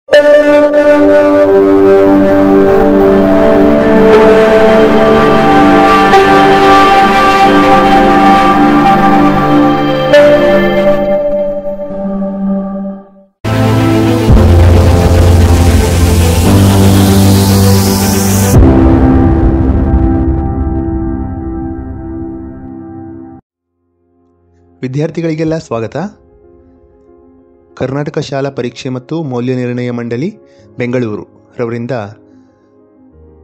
ವಿದ್ಯಾರ್ಥಿಗಳಿಗೆಲ್ಲ ಸ್ವಾಗತ. ಕರ್ನಾಟಕ ಶಾಲಾ ಪರೀಕ್ಷೆ ಮತ್ತು ಮೌಲ್ಯ ನಿರ್ಣಯ ಮಂಡಳಿ ಬೆಂಗಳೂರು ರವರಿಂದ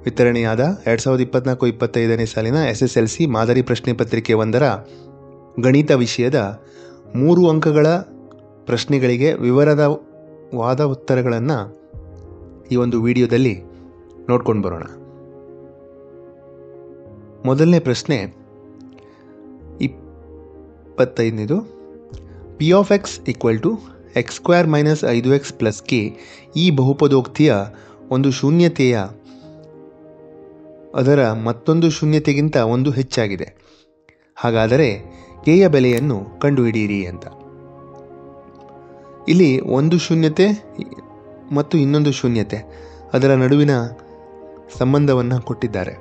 ವಿತರಣೆಯಾದ 2024-25ನೇ ಸಾಲಿನ SSLC ಮಾದರಿ ಪ್ರಶ್ನೆ ಪತ್ರಿಕೆ 1ರ ಗಣಿತ ವಿಷಯದ 3 ಅಂಕಗಳ ಪ್ರಶ್ನೆಗಳಿಗೆ ವಿವರವಾದ ಉತ್ತರಗಳನ್ನು ಈ ಒಂದು ವಿಡಿಯೋದಲ್ಲಿ ನೋಡ್ಕೊಂಡು ಬರೋಣ. ಮೊದಲನೇ ಪ್ರಶ್ನೆ 25. P of x equal to x square minus 5x plus k ಈ ಬಹುಪದೋಕ್ತಿಯ ಒಂದು ಶೂನ್ಯತೆಯ ಅದರ ಮತ್ತೊಂದು ಶೂನ್ಯತೆಗಿಂತ ಒಂದು ಹೆಚ್ಚಾಗಿದೆ. ಹಾಗಾದರೆ k ಯ ಬೆಲೆಯನ್ನು ಕಂಡುಹಿಡಿಯಿರಿ ಅಂತ. ಇಲ್ಲಿ ಒಂದು ಶೂನ್ಯತೆ ಮತ್ತು ಇನ್ನೊಂದು ಶೂನ್ಯತೆ ಅದರ ನಡುವಿನ ಸಂಬಂಧವನ್ನು ಕೊಟ್ಟಿದ್ದಾರೆ.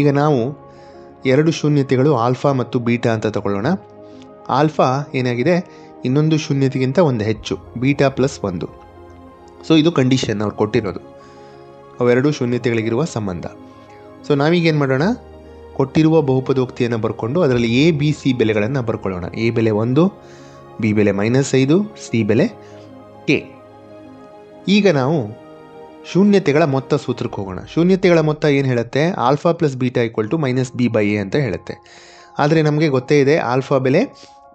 ಈಗ ನಾವು ಎರಡು ಶೂನ್ಯತೆಗಳು ಆಲ್ಫಾ ಮತ್ತು ಬೀಟಾ ಅಂತ ತಗೊಳ್ಳೋಣ. ಆಲ್ಫಾ ಏನಾಗಿದೆ, ಇನ್ನೊಂದು ಶೂನ್ಯತೆಗಿಂತ ಒಂದು ಹೆಚ್ಚು, ಬೀಟಾ ಪ್ಲಸ್ 1. ಸೊ ಇದು ಕಂಡೀಷನ್ ಅವ್ರು ಕೊಟ್ಟಿರೋದು, ಅವೆರಡು ಶೂನ್ಯತೆಗಳಿಗಿರುವ ಸಂಬಂಧ. ಸೊ ನಾವೀಗೇನು ಮಾಡೋಣ, ಕೊಟ್ಟಿರುವ ಬಹುಪದೋಕ್ತಿಯನ್ನು ಬರ್ಕೊಂಡು ಅದರಲ್ಲಿ ಎ ಬಿ ಸಿ ಬೆಲೆಗಳನ್ನು ಬರ್ಕೊಳ್ಳೋಣ. ಎ ಬೆಲೆ 1, ಬಿ ಬೆಲೆ -5, ಸಿ ಬೆಲೆ ಕೆ. ಈಗ ನಾವು ಶೂನ್ಯತೆಗಳ ಮೊತ್ತ ಸೂತ್ರಕ್ಕೆ ಹೋಗೋಣ. ಶೂನ್ಯತೆಗಳ ಮೊತ್ತ ಏನು ಹೇಳುತ್ತೆ, alpha plus beta equal to -b/a ಅಂತ ಹೇಳುತ್ತೆ. ಆದರೆ ನಮಗೆ ಗೊತ್ತೇ ಇದೆ ಆಲ್ಫಾ ಬೆಲೆ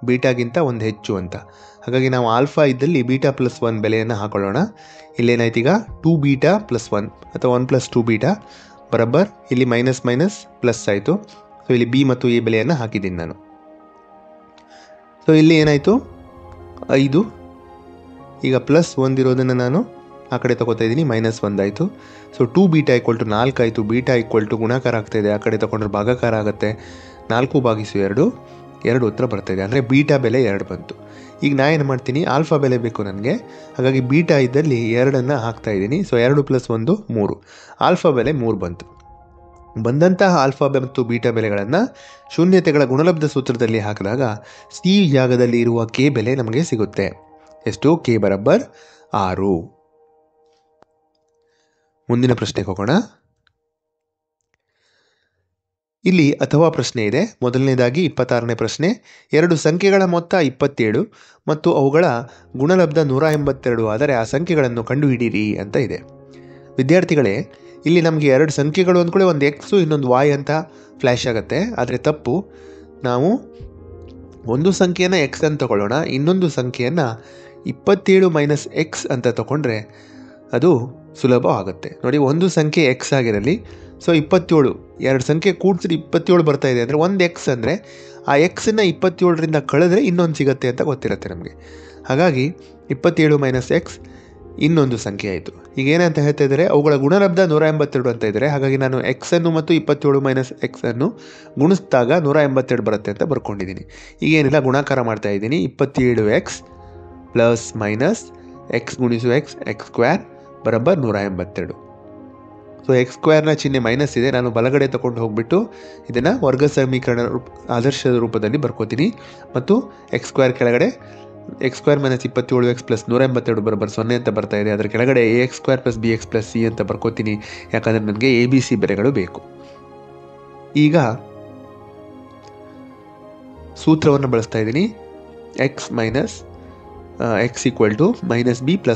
ಬೀಟಾಗಿಂತ ಒಂದು ಹೆಚ್ಚು ಅಂತ. ಹಾಗಾಗಿ ನಾವು ಆಲ್ಫಾ ಇದ್ದಲ್ಲಿ ಬೀಟಾ ಪ್ಲಸ್ 1 ಬೆಲೆಯನ್ನು ಹಾಕೊಳ್ಳೋಣ. ಇಲ್ಲೇನಾಯ್ತು, ಈಗ 2 ಬೀಟಾ ಪ್ಲಸ್ 1 ಅಥವಾ 1 + 2 ಬೀಟಾ ಬರಬ್ಬರ್ ಇಲ್ಲಿ ಮೈನಸ್ ಪ್ಲಸ್ ಆಯಿತು. ಸೊ ಇಲ್ಲಿ ಬಿ ಮತ್ತು ಎ ಬೆಲೆಯನ್ನು ಹಾಕಿದ್ದೀನಿ ನಾನು. ಸೊ ಇಲ್ಲಿ ಏನಾಯಿತು, 5. ಈಗ ಪ್ಲಸ್ 1 ಇರೋದನ್ನು ನಾನು ಆ ಕಡೆ ತಗೋತಾ ಇದ್ದೀನಿ, -1 ಆಯಿತು. ಸೊ 2 ಬೀಟಾ ಈಕ್ವಲ್ ಟು 4 ಆಯಿತು. ಬೀಟಾ ಈಕ್ವಲ್ ಟು ಗುಣಾಕಾರ ಆಗ್ತಾಯಿದೆ, ಆ ಕಡೆ ತಗೊಂಡ್ರೆ ಭಾಗಾಕಾರ ಆಗುತ್ತೆ. 4/2 2 ಉತ್ತರ ಬರ್ತಾಯಿದೆ. ಅಂದರೆ ಬೀಟಾ ಬೆಲೆ 2 ಬಂತು. ಈಗ ನಾ ಏನು ಮಾಡ್ತೀನಿ, ಆಲ್ಫಾ ಬೆಲೆ ಬೇಕು ನನಗೆ. ಹಾಗಾಗಿ ಬೀಟಾ ಇದ್ದಲ್ಲಿ 2 ಹಾಕ್ತಾ ಇದ್ದೀನಿ. ಸೊ 2 + 1 3. ಆಲ್ಫಾ ಬೆಲೆ 3 ಬಂತು. ಬಂದಂತಹ ಆಲ್ಫಾ ಮತ್ತು ಬೀಟಾ ಬೆಲೆಗಳನ್ನು ಶೂನ್ಯತೆಗಳ ಗುಣಲಬ್ಧ ಸೂತ್ರದಲ್ಲಿ ಹಾಕಿದಾಗ ಸಿ ಜಾಗದಲ್ಲಿ ಇರುವ ಕೆ ಬೆಲೆ ನಮಗೆ ಸಿಗುತ್ತೆ. ಎಷ್ಟು, ಕೆ ಬರಬ್ಬರ್ 6. ಮುಂದಿನ ಪ್ರಶ್ನೆಗೆ ಹೋಗೋಣ. ಇಲ್ಲಿ ಅಥವಾ ಪ್ರಶ್ನೆ ಇದೆ. ಮೊದಲನೇದಾಗಿ 26ನೇ ಪ್ರಶ್ನೆ, 2 ಸಂಖ್ಯೆಗಳ ಮೊತ್ತ 27 ಮತ್ತು ಅವುಗಳ ಗುಣಲಬ್ಧ 182 ಆದರೆ ಆ ಸಂಖ್ಯೆಗಳನ್ನು ಕಂಡುಹಿಡಿಯಿರಿ ಅಂತ ಇದೆ. ವಿದ್ಯಾರ್ಥಿಗಳೇ, ಇಲ್ಲಿ ನಮಗೆ 2 ಸಂಖ್ಯೆಗಳು ಅಂದ್ಕೊಳ್ಳಿ, ಒಂದು ಎಕ್ಸು ಇನ್ನೊಂದು ವಾಯ್ ಅಂತ ಫ್ಲ್ಯಾಶ್ ಆಗುತ್ತೆ. ಆದರೆ ತಪ್ಪು. ನಾವು ಒಂದು ಸಂಖ್ಯೆಯನ್ನು ಎಕ್ಸ್ ಅಂತ ತಗೊಳ್ಳೋಣ, ಇನ್ನೊಂದು ಸಂಖ್ಯೆಯನ್ನು 27 - x ಅಂತ ತಗೊಂಡ್ರೆ ಅದು ಸುಲಭ ಆಗುತ್ತೆ. ನೋಡಿ, ಒಂದು ಸಂಖ್ಯೆ ಎಕ್ಸ್ ಆಗಿರಲಿ. ಸೊ 27, 2 ಸಂಖ್ಯೆ ಕೂಡಿಸಿ 27 ಬರ್ತಾ ಇದೆ ಅಂದರೆ ಒಂದು ಎಕ್ಸ್ ಅಂದರೆ ಆ ಎಕ್ಸನ್ನು 27ರಿಂದ ಕಳೆದ್ರೆ ಇನ್ನೊಂದು ಸಿಗುತ್ತೆ ಅಂತ ಗೊತ್ತಿರುತ್ತೆ ನಮಗೆ. ಹಾಗಾಗಿ 27 - x ಇನ್ನೊಂದು ಸಂಖ್ಯೆ ಆಯಿತು. ಈಗ ಏನಂತ ಹೇಳ್ತಾ ಇದ್ದಾರೆ, ಅವುಗಳ ಗುಣಲಬ್ಧ 182 ಅಂತ ಇದ್ದಾರೆ. ಹಾಗಾಗಿ ನಾನು ಎಕ್ಸನ್ನು ಮತ್ತು 27 - x ಅನ್ನು ಗುಣಿಸಿದಾಗ 182 ಬರುತ್ತೆ ಅಂತ ಬರ್ಕೊಂಡಿದ್ದೀನಿ. ಈಗೇನಿಲ್ಲ, ಗುಣಾಕಾರ ಮಾಡ್ತಾ ಇದ್ದೀನಿ. 27x + -x × x ಸ್ಕ್ವೇರ್ ಬರಬ್ಬರ್ 182. ಸೊ ಎಕ್ಸ್ ಸ್ಕ್ವೇರ್ನ ಚಿಹ್ನೆ ಮೈನಸ್ ಇದೆ, ನಾನು ಬಲಗಡೆ ತಗೊಂಡು ಹೋಗ್ಬಿಟ್ಟು ಇದನ್ನು ವರ್ಗ ಸಮೀಕರಣ ಆದರ್ಶದ ರೂಪದಲ್ಲಿ ಬರ್ಕೋತೀನಿ. ಮತ್ತು ಎಕ್ಸ್ ಸ್ಕ್ವೇರ್ ಕೆಳಗಡೆ x² - 27x + 182 ಬರಬ್ಬರ್ 0 ಅಂತ ಬರ್ತಾ ಇದೆ. ಅದರ ಕೆಳಗಡೆ ax² + bx + c ಅಂತ ಬರ್ಕೋತೀನಿ, ಯಾಕಂದರೆ ನನಗೆ ಎ ಬಿ ಸಿ ಬೆಲೆಗಳು ಬೇಕು. ಈಗ ಸೂತ್ರವನ್ನು ಬಳಸ್ತಾ ಇದ್ದೀನಿ. x ಈಕ್ವಲ್ ಟು -b ±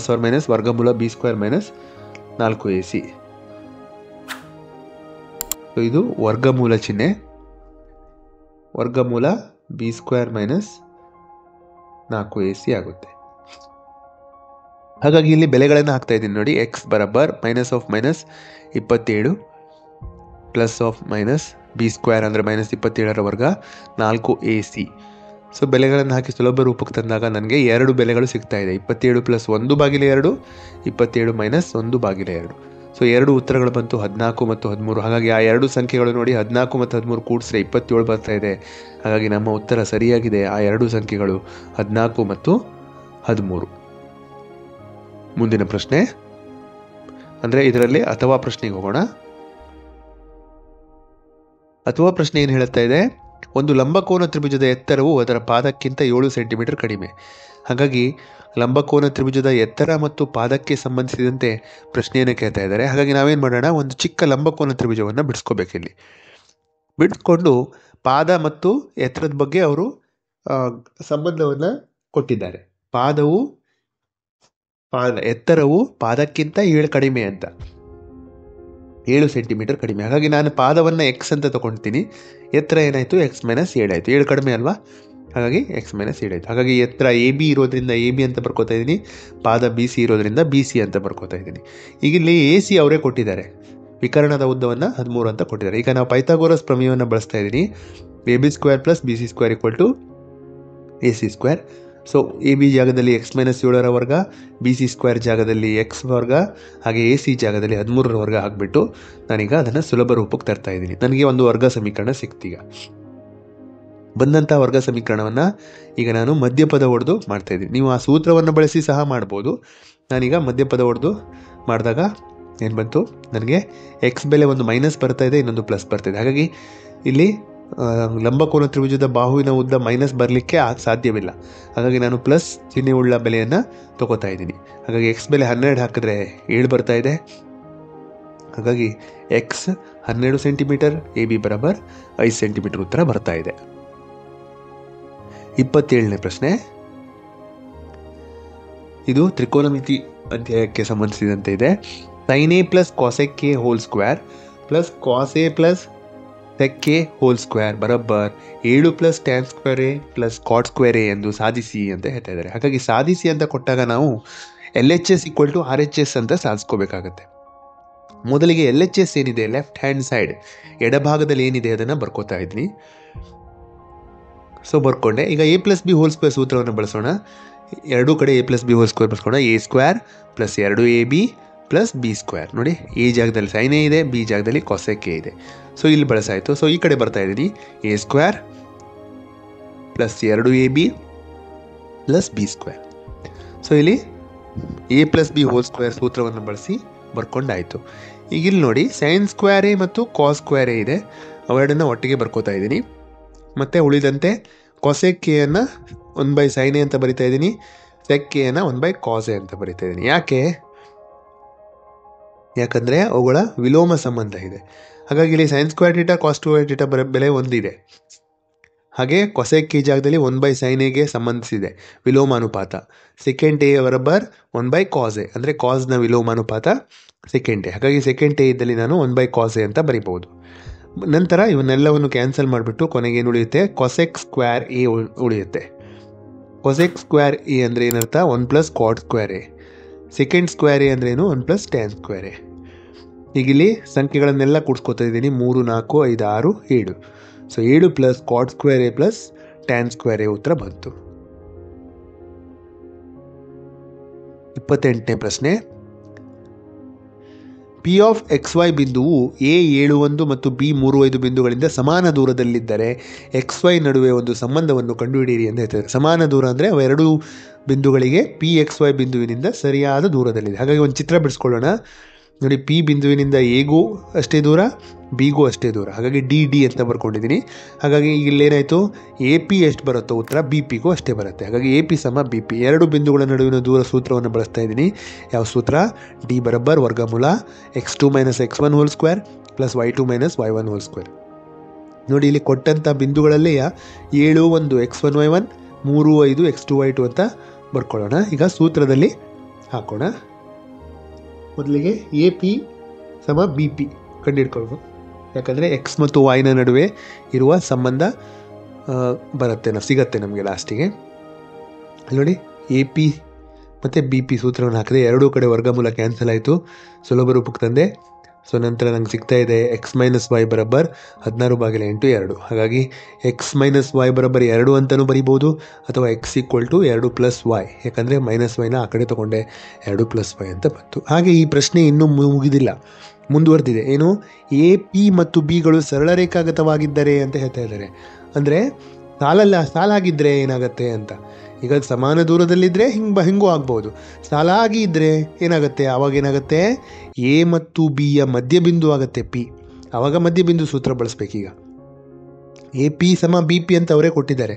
ವರ್ಗಮೂಲ b² - 4ac. ಸೊ ಇದು ವರ್ಗಮೂಲ ಚಿಹ್ನೆ, ವರ್ಗಮೂಲ b² - 4ac ಆಗುತ್ತೆ. ಹಾಗಾಗಿ ಇಲ್ಲಿ ಬೆಲೆಗಳನ್ನು ಹಾಕ್ತಾ ಇದ್ದೀನಿ ನೋಡಿ. x ಬರಬ್ಬರ್ -27 + b² ಅಂದರೆ -27ರ ವರ್ಗ 4ac. ಸೊ ಬೆಲೆಗಳನ್ನು ಹಾಕಿ ಸುಲಭ ರೂಪಕ್ಕೆ ತಂದಾಗ ನನಗೆ 2 ಬೆಲೆಗಳು ಸಿಗ್ತಾ ಇದೆ. 27 + 1/2, 27 - 1/2. ಸೊ 2 ಉತ್ತರಗಳು ಬಂತು, 14 ಮತ್ತು 13. ಹಾಗಾಗಿ ಆ 2 ಸಂಖ್ಯೆಗಳು ನೋಡಿ, 14 ಮತ್ತು 13 ಕೂಡಿಸ್ರೆ 27 ಬರ್ತಾ ಇದೆ. ಹಾಗಾಗಿ ನಮ್ಮ ಉತ್ತರ ಸರಿಯಾಗಿದೆ. ಆ 2 ಸಂಖ್ಯೆಗಳು 14 ಮತ್ತು 13. ಮುಂದಿನ ಪ್ರಶ್ನೆ ಅಂದರೆ ಇದರಲ್ಲಿ ಅಥವಾ ಪ್ರಶ್ನೆಗೆ ಹೋಗೋಣ. ಅಥವಾ ಪ್ರಶ್ನೆ ಏನು ಹೇಳುತ್ತಾ ಇದೆ, ಒಂದು ಲಂಬಕೋನ ತ್ರಿಭುಜದ ಎತ್ತರವು ಅದರ ಪಾದಕ್ಕಿಂತ 7 ಸೆಂಟಿಮೀಟರ್ ಕಡಿಮೆ. ಹಾಗಾಗಿ ಲಂಬಕೋನ ತ್ರಿಭುಜದ ಎತ್ತರ ಮತ್ತು ಪಾದಕ್ಕೆ ಸಂಬಂಧಿಸಿದಂತೆ ಪ್ರಶ್ನೆಯನ್ನು ಕೇಳ್ತಾ ಇದ್ದಾರೆ. ಹಾಗಾಗಿ ನಾವೇನು ಮಾಡೋಣ, ಒಂದು ಚಿಕ್ಕ ಲಂಬಕೋನ ತ್ರಿಭುಜವನ್ನು ಬಿಡಿಸ್ಕೋಬೇಕಿಲ್ಲಿ. ಬಿಡಿಸ್ಕೊಂಡು ಪಾದ ಮತ್ತು ಎತ್ತರದ ಬಗ್ಗೆ ಅವರು ಸಂಬಂಧವನ್ನು ಕೊಟ್ಟಿದ್ದಾರೆ. ಎತ್ತರವು ಪಾದಕ್ಕಿಂತ 7 ಕಡಿಮೆ ಅಂತ, 7 ಸೆಂಟಿಮೀಟರ್ ಕಡಿಮೆ. ಹಾಗಾಗಿ ನಾನು ಪಾದವನ್ನು ಎಕ್ಸ್ ಅಂತ ತಗೊಳ್ತೀನಿ, ಎತ್ತರ ಏನಾಯಿತು ಎಕ್ಸ್ ಮೈನಸ್ 7 ಆಯಿತು. 7 ಕಡಿಮೆ ಅಲ್ವಾ, ಹಾಗಾಗಿ ಎಕ್ಸ್ ಮೈನಸ್ 7 ಆಯಿತು. ಹಾಗಾಗಿ ಎತ್ತರ ಎ ಬಿ ಇರೋದ್ರಿಂದ ಎ ಬಿ ಅಂತ ಬರ್ಕೋತಾ ಇದ್ದೀನಿ, ಪಾದ ಬಿ ಸಿ ಇರೋದ್ರಿಂದ ಬಿ ಸಿ ಅಂತ ಬರ್ಕೋತಾ ಇದ್ದೀನಿ. ಈಗ ಇಲ್ಲಿ ಎ ಸಿ ಅವರೇ ಕೊಟ್ಟಿದ್ದಾರೆ, ವಿಕರ್ಣದ ಉದ್ದವನ್ನು 13 ಅಂತ ಕೊಟ್ಟಿದ್ದಾರೆ. ಈಗ ನಾವು ಪೈಥಾಗೋರಸ್ ಪ್ರಮೇಯವನ್ನು ಬಳಸ್ತಾ ಇದ್ದೀನಿ. A B square plus B C square equal to A C square. So A B ಜಾಗದಲ್ಲಿ ಎಕ್ಸ್ ಮೈನಸ್ 7ರ ವರ್ಗ, ಬಿ ಸಿ ಸ್ಕ್ವೇರ್ ಜಾಗದಲ್ಲಿ ಎಕ್ಸ್ ವರ್ಗ, ಹಾಗೆ ಎ ಸಿ ಜಾಗದಲ್ಲಿ 13ರ ವರ್ಗ ಹಾಕಿಬಿಟ್ಟು ನಾನೀಗ ಅದನ್ನು ಸುಲಭ ರೂಪಕ್ಕೆ ತರ್ತಾ ಇದ್ದೀನಿ. ನನಗೆ ಒಂದು ವರ್ಗ ಸಮೀಕರಣ ಸಿಕ್ತೀಗ. ಬಂದಂಥ ವರ್ಗ ಸಮೀಕರಣವನ್ನು ಈಗ ನಾನು ಮಧ್ಯಪದ ಹೊಡೆದು ಮಾಡ್ತಾ ಇದ್ದೀನಿ. ನೀವು ಆ ಸೂತ್ರವನ್ನು ಬಳಸಿ ಸಹ ಮಾಡ್ಬೋದು. ನಾನೀಗ ಮಧ್ಯಪದ ಹೊಡೆದು ಮಾಡಿದಾಗ ಏನು ಬಂತು, ನನಗೆ ಎಕ್ಸ್ ಬೆಲೆ ಒಂದು ಮೈನಸ್ ಬರ್ತಾ ಇದೆ, ಇನ್ನೊಂದು ಪ್ಲಸ್ ಬರ್ತಾಯಿದೆ. ಹಾಗಾಗಿ ಇಲ್ಲಿ ಲಂಬಕೋನ ತ್ರಿಭುಜದ ಬಾಹುವಿನ ಉದ್ದ ಮೈನಸ್ ಬರಲಿಕ್ಕೆ ಸಾಧ್ಯವಿಲ್ಲ. ಹಾಗಾಗಿ ನಾನು ಪ್ಲಸ್ ಚಿಹ್ನೆ ಉಳ್ಳ ಬೆಲೆಯನ್ನು ತಗೋತಾ ಇದ್ದೀನಿ. ಹಾಗಾಗಿ ಎಕ್ಸ್ ಬೆಲೆ 12 ಹಾಕಿದ್ರೆ 7 ಬರ್ತಾ ಇದೆ. ಹಾಗಾಗಿ ಎಕ್ಸ್ 12 ಸೆಂಟಿಮೀಟರ್, ಎ ಬಿ ಬರಾಬರ್ 5 ಸೆಂಟಿಮೀಟರ್ ಉತ್ತರ ಬರ್ತಾ ಇದೆ. 27ನೇ ಪ್ರಶ್ನೆ, ಇದು ತ್ರಿಕೋನಮಿತಿ ಅಧ್ಯಾಯಕ್ಕೆ ಸಂಬಂಧಿಸಿದಂತೆ ಇದೆ. Sine A plus cosec A whole square plus cos A plus sec A whole square ಬರಬ್ಬರ್ 7 plus tan square A plus cot square A ಎಂದು ಸಾಧಿಸಿ ಅಂತ ಹೇಳ್ತಾ ಇದ್ದಾರೆ. ಹಾಗಾಗಿ ಸಾಧಿಸಿ ಅಂತ ಕೊಟ್ಟಾಗ ನಾವು L H S equal to R H S ಅಂತ ಸಾಧಿಸ್ಕೋಬೇಕಾಗತ್ತೆ. ಮೊದಲಿಗೆ ಎಲ್ ಎಚ್ ಎಸ್ ಏನಿದೆ, ಲೆಫ್ಟ್ ಹ್ಯಾಂಡ್ ಸೈಡ್ ಎಡಭಾಗದಲ್ಲಿ ಏನಿದೆ ಅದನ್ನು ಬರ್ಕೋತಾ ಇದ್ದೀನಿ. ಸೊ ಬರ್ಕೊಂಡೆ. ಈಗ A plus B whole square ಸೂತ್ರವನ್ನು ಬಳಸೋಣ. ಎರಡೂ ಕಡೆ A plus B whole square ಬಳಸ್ಕೋಣ. A square plus 2ab plus B square. ನೋಡಿ, ಎ ಜಾಗದಲ್ಲಿ ಸೈನ್ ಎ ಇದೆ, ಬಿ ಜಾಗದಲ್ಲಿ ಕಾಸೆಕ್ ಎ ಇದೆ. ಸೊ ಇಲ್ಲಿ ಬಳಸಾಯಿತು. ಸೊ ಈ ಕಡೆ ಬರ್ತಾ ಇದ್ದೀನಿ, A square plus 2ab plus B square. So ಇಲ್ಲಿ A plus B whole square ಸೂತ್ರವನ್ನು ಬಳಸಿ ಬರ್ಕೊಂಡಾಯಿತು. ಈಗ ಇಲ್ಲಿ ನೋಡಿ, ಸೈನ್ ಸ್ಕ್ವೇರ್ ಎ ಮತ್ತು ಕಾಸ್ ಸ್ಕ್ವೇರ್ ಎ ಇದೆ, ಅವೆರಡನ್ನು ಒಟ್ಟಿಗೆ ಬರ್ಕೋತಾ ಇದ್ದೀನಿ. ಮತ್ತು ಉಳಿದಂತೆ ಕಾಸೆಕ್ ಎಯನ್ನು 1/sin ಎ ಅಂತ ಬರಿತಾ ಇದ್ದೀನಿ, ಸೆಕ್ ಎಯನ್ನು 1/cos ಎ ಅಂತ ಬರಿತಾ ಇದ್ದೀನಿ. ಯಾಕಂದರೆ ಅವುಗಳ ವಿಲೋಮ ಸಂಬಂಧ ಇದೆ. ಹಾಗಾಗಿ ಇಲ್ಲಿ sine square theta cos square theta ಬೆಲೆ ಒಂದಿದೆ. ಹಾಗೆ ಕೊಸೆಕ್ ಎ ಜಾಗದಲ್ಲಿ 1/sin ಎಗೆ ಸಂಬಂಧಿಸಿದೆ ವಿಲೋಮಾನುಪಾತ. ಸೆಕೆಂಡ್ ಎ ಬರಬರ್ 1/cos ಎ, ಅಂದರೆ ಕಾಸ್ನ ವಿಲೋಮಾನುಪಾತ ಸೆಕೆಂಡ್ ಎ. ಹಾಗಾಗಿ ಸೆಕೆಂಡ್ ಎ ಇದ್ದಲ್ಲಿ ನಾನು 1/cos ಎ ಅಂತ ಬರಿಬೋದು. ನಂತರ ಇವನ್ನೆಲ್ಲವನ್ನು ಕ್ಯಾನ್ಸಲ್ ಮಾಡಿಬಿಟ್ಟು ಕೊನೆಗೆ ಏನು ಉಳಿಯುತ್ತೆ, ಕೊಸೆಕ್ ಸ್ಕ್ವೇರ್ ಎ ಉಳಿಯುತ್ತೆ. ಕೊಸೆಕ್ ಸ್ಕ್ವೇರ್ ಎ ಅಂದರೆ ಏನರ್ಥ, 1 + cot square A. Second square A ಅಂದ್ರೇನು, 1 + tan ಸ್ಕ್ವೇರ್ ಎ. ಈಗ ಇಲ್ಲಿ ಸಂಖ್ಯೆಗಳನ್ನೆಲ್ಲ ಕೂಡಿಸ್ಕೊತಾ ಇದ್ದೀನಿ, 3, 4, 5, 6, 7. So 7 + cot square A plus tan square A ಉತ್ತರ ಬಂತು. 28ನೇ ಪ್ರಶ್ನೆ, ಪಿ ಆಫ್ ಎಕ್ಸ್ ವೈ ಬಿಂದುವು ಎ 71 ಮತ್ತು ಬಿ 35 ಬಿಂದುಗಳಿಂದ ಸಮಾನ ದೂರದಲ್ಲಿದ್ದರೆ ಎಕ್ಸ್ ವೈ ನಡುವೆ ಒಂದು ಸಂಬಂಧವನ್ನು ಕಂಡುಹಿಡಿಯಿರಿ ಅಂತ ಹೇಳ್ತಾರೆ. ಸಮಾನ ದೂರ ಅಂದರೆ ಅವೆರಡೂ ಬಿಂದುಗಳಿಗೆ ಪಿ ಎಕ್ಸ್ ವೈ ಬಿಂದುವಿನಿಂದ ಸರಿಯಾದ ದೂರದಲ್ಲಿದೆ. ಹಾಗಾಗಿ ಒಂದು ಚಿತ್ರ ಬಿಡಿಸ್ಕೊಳ್ಳೋಣ. ನೋಡಿ, ಪಿ ಬಿಂದುವಿನಿಂದ ಎಗೂ ಅಷ್ಟೇ ದೂರ, ಬಿಗೂ ಅಷ್ಟೇ ದೂರ. ಹಾಗಾಗಿ ಡಿ ಡಿ ಅಂತ ಬರ್ಕೊಂಡಿದ್ದೀನಿ. ಹಾಗಾಗಿ ಇಲ್ಲೇನಾಯಿತು, ಎ ಪಿ ಎಷ್ಟು ಬರುತ್ತೋ ಉತ್ತರ ಬಿ ಪಿಗೂ ಅಷ್ಟೇ ಬರುತ್ತೆ. ಹಾಗಾಗಿ ಎ ಪಿ ಸಮ ಬಿ ಪಿ. ಎರಡು ಬಿಂದುಗಳ ನಡುವಿನ ದೂರ ಸೂತ್ರವನ್ನು ಬಳಸ್ತಾ ಇದ್ದೀನಿ. ಯಾವ ಸೂತ್ರ? ಡಿ ಬರಬ್ಬರ್ ವರ್ಗಮೂಲ x2 - x1 hole square plus y2 - y1 whole square. ನೋಡಿ, ಇಲ್ಲಿ ಕೊಟ್ಟಂಥ ಬಿಂದುಗಳಲ್ಲೇ 7, 1 x1 y1, 3, 5 x2 y2 ಅಂತ ಬರ್ಕೊಳ್ಳೋಣ. ಈಗ ಸೂತ್ರದಲ್ಲಿ ಹಾಕೋಣ. ಮೊದಲಿಗೆ ಎ ಪಿ ಸಮ ಬಿ ಪಿ ಕಂಡುಹಿಡ್ಕೊಳ್ಳೋಣ. ಯಾಕಂದರೆ ಎಕ್ಸ್ ಮತ್ತು ವೈನ ನಡುವೆ ಇರುವ ಸಂಬಂಧ ಸಿಗತ್ತೆ ನಮಗೆ ಲಾಸ್ಟಿಗೆ. ನೋಡಿ, ಎ ಪಿ ಮತ್ತು ಬಿ ಪಿ ಸೂತ್ರವನ್ನು ಹಾಕಿದೆ, ಎರಡೂ ಕಡೆ ವರ್ಗಮೂಲ ಕ್ಯಾನ್ಸಲ್ ಆಯಿತು, ಸುಲಭ ರೂಪಕ್ಕೆ ತಂದೆ. ಸೊ ನಂತರ ನಂಗೆ ಸಿಗ್ತಾ ಇದೆ x - y ಬರಬ್ಬರ್ 16/8 2. ಹಾಗಾಗಿ x - y ಬರಬ್ಬರ್ 2 ಅಂತಲೂ ಬರಿಬೋದು, ಅಥವಾ x = 2 + y. ಯಾಕಂದರೆ -y ಆ ಕಡೆ ತೊಗೊಂಡೆ, 2 + y ಅಂತ ಬಂತು. ಹಾಗೆ ಈ ಪ್ರಶ್ನೆ ಇನ್ನೂ ಮುಗಿದಿಲ್ಲ, ಮುಂದುವರೆದಿದೆ. ಏನು, ಎ ಪಿ ಮತ್ತು ಬಿಗಳು ಸರಳ ರೇಖಾಗತವಾಗಿದ್ದರೆ ಅಂತ ಹೇಳ್ತಾ ಇದ್ದಾರೆ. ಅಂದರೆ ಸಾಲಾಗಿದ್ದರೆ ಏನಾಗುತ್ತೆ ಅಂತ. ಈಗ ಸಮಾನ ದೂರದಲ್ಲಿದ್ದರೆ ಹಿಂಗೂ ಆಗ್ಬೋದು. ಸಾಲಾಗಿ ಇದ್ದರೆ ಏನಾಗುತ್ತೆ, ಆವಾಗ ಏನಾಗುತ್ತೆ, ಎ ಮತ್ತು ಬಿಯ ಮಧ್ಯಬಿಂದು ಆಗುತ್ತೆ ಪಿ. ಆವಾಗ ಮಧ್ಯಬಿಂದು ಸೂತ್ರ ಬಳಸ್ಬೇಕೀಗ. ಎ ಪಿ ಸಮ ಬಿ ಪಿ ಅಂತ ಅವರೇ ಕೊಟ್ಟಿದ್ದಾರೆ,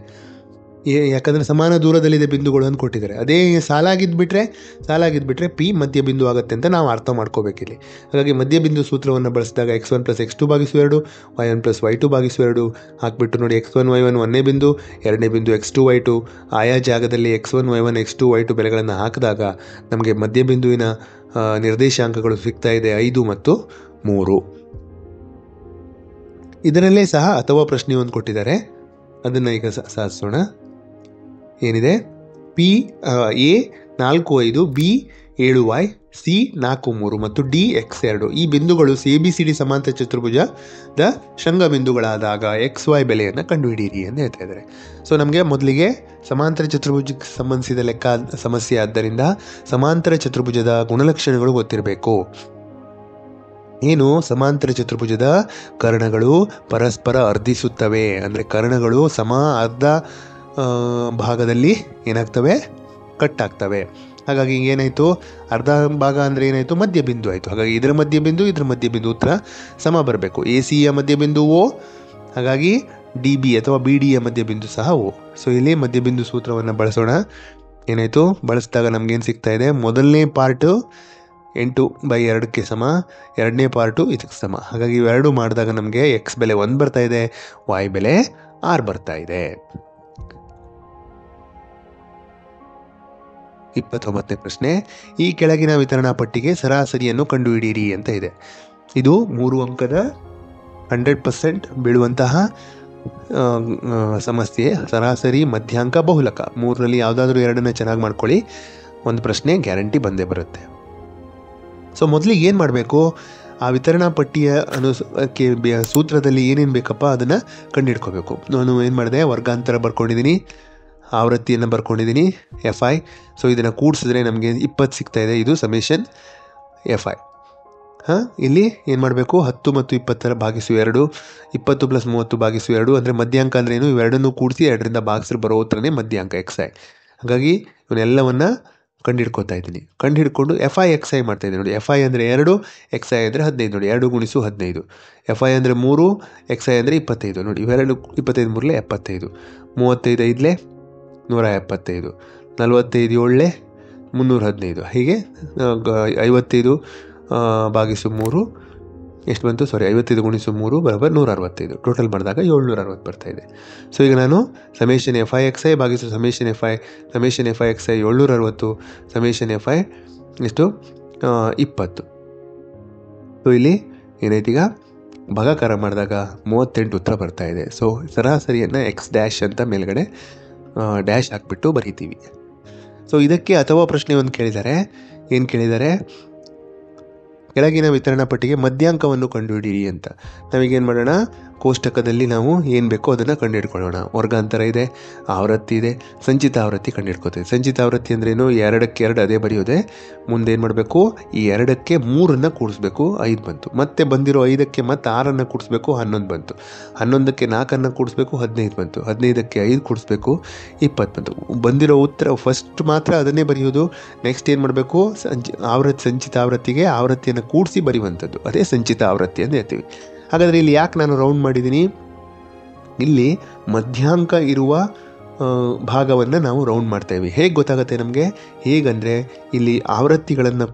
ಯಾಕಂದರೆ ಸಮಾನ ದೂರದಲ್ಲಿದೆ ಬಿಂದುಗಳು ಅಂತ ಕೊಟ್ಟಿದ್ದಾರೆ. ಅದೇ ಸಾಲಾಗಿದ್ಬಿಟ್ರೆ ಪಿ ಮಧ್ಯಬಿಂದು ಆಗುತ್ತೆ ಅಂತ ನಾವು ಅರ್ಥ ಮಾಡ್ಕೋಬೇಕಿಲ್ಲಿ. ಹಾಗಾಗಿ ಮಧ್ಯಬಿಂದು ಸೂತ್ರವನ್ನು ಬಳಸಿದಾಗ x1 + x2 / 2 y1 + y2 / 2 ಹಾಕ್ಬಿಟ್ಟು ನೋಡಿ, x1 y1 ಒಂದನೇ ಬಿಂದು, ಎರಡನೇ ಬಿಂದು x2 y2, ಆಯಾ ಜಾಗದಲ್ಲಿ x1 y1 x2 y2 ಬೆಲೆಗಳನ್ನು ಹಾಕಿದಾಗ ನಮಗೆ ಮಧ್ಯಬಿಂದುವಿನ ನಿರ್ದೇಶಾಂಕಗಳು ಸಿಗ್ತಾ ಇದೆ 5 ಮತ್ತು 3. ಇದರಲ್ಲೇ ಸಹ ಅಥವಾ ಪ್ರಶ್ನೆ ಒಂದು ಕೊಟ್ಟಿದ್ದಾರೆ, ಅದನ್ನು ಈಗ ಸಾಧಿಸೋಣ. ಏನಿದೆ, P A 4 5, B 7 y, C 4 3 ಮತ್ತು ಡಿ x2 ಈ ಬಿಂದುಗಳು ABCD ಸಮಾಂತರ ಚತುರ್ಭುಜದ ಶೃಂಗ ಬಿಂದುಗಳಾದಾಗ XY ಬೆಲೆಯನ್ನು ಕಂಡುಹಿಡಿಯಿರಿ ಅಂತ ಹೇಳ್ತಾ ಇದ್ದಾರೆ. ಸೊ ನಮಗೆ ಮೊದಲಿಗೆ ಸಮಾಂತರ ಚತುರ್ಭುಜಕ್ಕೆ ಸಂಬಂಧಿಸಿದ ಸಮಸ್ಯೆ ಆದ್ದರಿಂದ ಸಮಾಂತರ ಚತುರ್ಭುಜದ ಗುಣಲಕ್ಷಣಗಳು ಗೊತ್ತಿರಬೇಕು. ಏನು, ಸಮಾಂತರ ಚತುರ್ಭುಜದ ಕರ್ಣಗಳು ಪರಸ್ಪರ ಅರ್ಧಿಸುತ್ತವೆ, ಅಂದರೆ ಕರ್ಣಗಳು ಅರ್ಧ ಭಾಗದಲ್ಲಿ ಏನಾಗ್ತವೆ, ಕಟ್ಟಾಗ್ತವೆ. ಹಾಗಾಗಿ ಏನಾಯಿತು, ಅರ್ಧ ಭಾಗ ಅಂದರೆ ಏನಾಯಿತು, ಮಧ್ಯಬಿಂದು ಆಯಿತು. ಹಾಗಾಗಿ ಇದರ ಮಧ್ಯಬಿಂದು ಉತ್ತರ ಸಮ ಬರಬೇಕು. AC ಯ ಮಧ್ಯಬಿಂದು O, ಹಾಗಾಗಿ DB ಅಥವಾ BD ಯ ಮಧ್ಯಬಿಂದು ಸಹ O. ಸೊ ಇಲ್ಲಿ ಮಧ್ಯಬಿಂದು ಸೂತ್ರವನ್ನು ಬಳಸೋಣ. ಏನಾಯಿತು, ಬಳಸಿದಾಗ ನಮಗೇನು ಸಿಗ್ತಾ ಇದೆ, ಮೊದಲನೇ ಪಾರ್ಟು 8/2ಕ್ಕೆ ಸಮ, ಎರಡನೇ ಪಾರ್ಟು ಇದಕ್ಕೆ ಸಮ. ಹಾಗಾಗಿ ಇವೆರಡು ಮಾಡಿದಾಗ ನಮಗೆ x ಬೆಲೆ 1 ಬರ್ತಾ ಇದೆ, y ಬೆಲೆ 6 ಬರ್ತಾ ಇದೆ. 29ನೇ ಪ್ರಶ್ನೆ, ಈ ಕೆಳಗಿನ ವಿತರಣಾ ಪಟ್ಟಿಗೆ ಸರಾಸರಿಯನ್ನು ಕಂಡುಹಿಡಿಯಿರಿ ಅಂತ ಇದೆ. ಇದು 3 ಅಂಕದ 100% ಬೀಳುವಂತಹ ಸಮಸ್ಯೆ. ಸರಾಸರಿ, ಮಧ್ಯಾಂಕ, ಬಹುಲಕ 3ರಲ್ಲಿ ಯಾವುದಾದ್ರೂ 2 ಚೆನ್ನಾಗಿ ಮಾಡ್ಕೊಳ್ಳಿ, ಒಂದು ಪ್ರಶ್ನೆ ಗ್ಯಾರಂಟಿ ಬಂದೇ ಬರುತ್ತೆ. ಸೊ ಮೊದಲಿಗೆ ಏನು ಮಾಡಬೇಕು, ಆ ವಿತರಣಾ ಪಟ್ಟಿಯ ಸೂತ್ರದಲ್ಲಿ ಏನೇನು ಬೇಕಪ್ಪ ಅದನ್ನು ಕಂಡುಹಿಡ್ಕೋಬೇಕು. ನಾನು ಏನು ಮಾಡಿದೆ, ವರ್ಗಾಂತರ ಬರ್ಕೊಂಡಿದ್ದೀನಿ, ಆವೃತ್ತಿಯನ್ನು ಬರ್ಕೊಂಡಿದ್ದೀನಿ FI. ಸೊ ಇದನ್ನು ಕೂಡಿಸಿದ್ರೆ ನಮಗೆ 20 ಸಿಗ್ತಾ ಇದೆ. ಇದು ಸಮೇಷನ್ FI. ಇಲ್ಲಿ ಏನು ಮಾಡಬೇಕು, 10 ಮತ್ತು 20 ಭಾಗಿಸು 2, 20 + 30 ಭಾಗಿಸು 2 ಅಂದರೆ ಮಧ್ಯಾಂಕ ಅಂದರೆ ಏನು, ಇವೆರಡನ್ನೂ ಕೂಡಿಸಿ 2ರಿಂದ ಭಾಗಿಸಿ ಬರೋ ಉತ್ತರನೇ ಮಧ್ಯಾಂಕ XI. ಹಾಗಾಗಿ ಇವನ್ನೆಲ್ಲವನ್ನು ಕಂಡುಹಿಡ್ಕೊತಾ ಇದ್ದೀನಿ. ಕಂಡುಹಿಡ್ಕೊಂಡು FI XI ಮಾಡ್ತಾ ಇದ್ದೀನಿ ನೋಡಿ. FI ಅಂದರೆ 2, XI ಅಂದರೆ 15 ನೋಡಿ, 2 × 15. FI ಅಂದರೆ 3, XI ಅಂದರೆ 25 ನೋಡಿ. ಇವೆರಡು 25 3 75, 35 5 175, 45 7 315. ಹೀಗೆ 55 ಭಾಗಿಸು 3 ಎಷ್ಟು ಬಂತು, 55 × 3 = 165. ಟೋಟಲ್ ಮಾಡಿದಾಗ 760 ಬರ್ತಾ ಇದೆ. ಸೊ ಈಗ ನಾನು ಸಮೇಷನ್ FI XI ಭಾಗಿಸು summation FI XI 760, summation FI ಎಷ್ಟು 20. ಸೊ ಇಲ್ಲಿ ಏನಾಯ್ತು, ಈಗ ಭಾಗಾಕಾರ ಮಾಡಿದಾಗ 38 ಉತ್ತರ ಬರ್ತಾ ಇದೆ. ಸೊ ಸರಾಸರಿಯನ್ನು X' ಅಂತ ಮೇಲ್ಗಡೆ ಡ್ಯಾಶ್ ಹಾಕ್ಬಿಟ್ಟು ಬರೀತೀವಿ. ಸೊ ಇದಕ್ಕೆ ಅಥವಾ ಪ್ರಶ್ನೆ ಒಂದು ಕೇಳಿದ್ದಾರೆ. ಏನು ಕೇಳಿದ್ದಾರೆ, ಕೆಳಗಿನ ವಿತರಣಾ ಪಟ್ಟಿಗೆ ಮಧ್ಯಾಂಕವನ್ನು ಕಂಡುಹಿಡಿಯಿರಿ ಅಂತ. ನಾವೀಗೇನು ಮಾಡೋಣ, ಕೋಷ್ಟಕದಲ್ಲಿ ನಾವು ಏನು ಬೇಕೋ ಅದನ್ನು ಕಂಡುಹಿಡ್ಕೊಳ್ಳೋಣ. ವರ್ಗಾಂತರ ಇದೆ, ಆವೃತ್ತಿ ಇದೆ, ಸಂಚಿತ ಆವೃತ್ತಿ ಕಂಡುಹಿಡ್ಕೋತೀವಿ. ಸಂಚಿತ ಆವೃತ್ತಿ ಅಂದ್ರೇನು, 2ಕ್ಕೆ 2 ಅದೇ ಬರೆಯೋದೆ. ಮುಂದೆ ಏನು ಮಾಡಬೇಕು, ಈ 2ಕ್ಕೆ 3 ಕೂಡಿಸ್ಬೇಕು, 5 ಬಂತು. ಮತ್ತೆ ಬಂದಿರೋ 5ಕ್ಕೆ ಮತ್ತೆ 6 ಕೂಡಿಸ್ಬೇಕು, 11 ಬಂತು. 11ಕ್ಕೆ 4 ಕೂಡಿಸ್ಬೇಕು, 15 ಬಂತು. 15ಕ್ಕೆ 5 ಕೂಡಿಸ್ಬೇಕು, 20 ಬಂತು. ಬಂದಿರೋ ಉತ್ತರ ಫಸ್ಟ್ ಮಾತ್ರ ಅದನ್ನೇ ಬರೆಯೋದು. ನೆಕ್ಸ್ಟ್ ಏನು ಮಾಡಬೇಕು, ಸಂಚಿತ ಆವೃತ್ತಿಗೆ ಆವೃತ್ತಿಯನ್ನು ಕೂಡಿಸಿ ಬರೆಯುವಂಥದ್ದು, ಅದೇ ಸಂಚಿತ ಆವೃತ್ತಿ ಅಂತ ಹೇಳ್ತೀವಿ. ಹಾಗಾದರೆ ಇಲ್ಲಿ ಯಾಕೆ ನಾನು ರೌಂಡ್ ಮಾಡಿದ್ದೀನಿ, ಇಲ್ಲಿ ಮಧ್ಯಾಂಕ ಇರುವ ಭಾಗವನ್ನು ನಾವು ರೌಂಡ್ ಮಾಡ್ತಾಯಿವಿ. ಹೇಗೆ ಗೊತ್ತಾಗುತ್ತೆ ನಮಗೆ, ಹೇಗಂದರೆ ಇಲ್ಲಿ ಆವೃತ್ತಿಗಳನ್ನು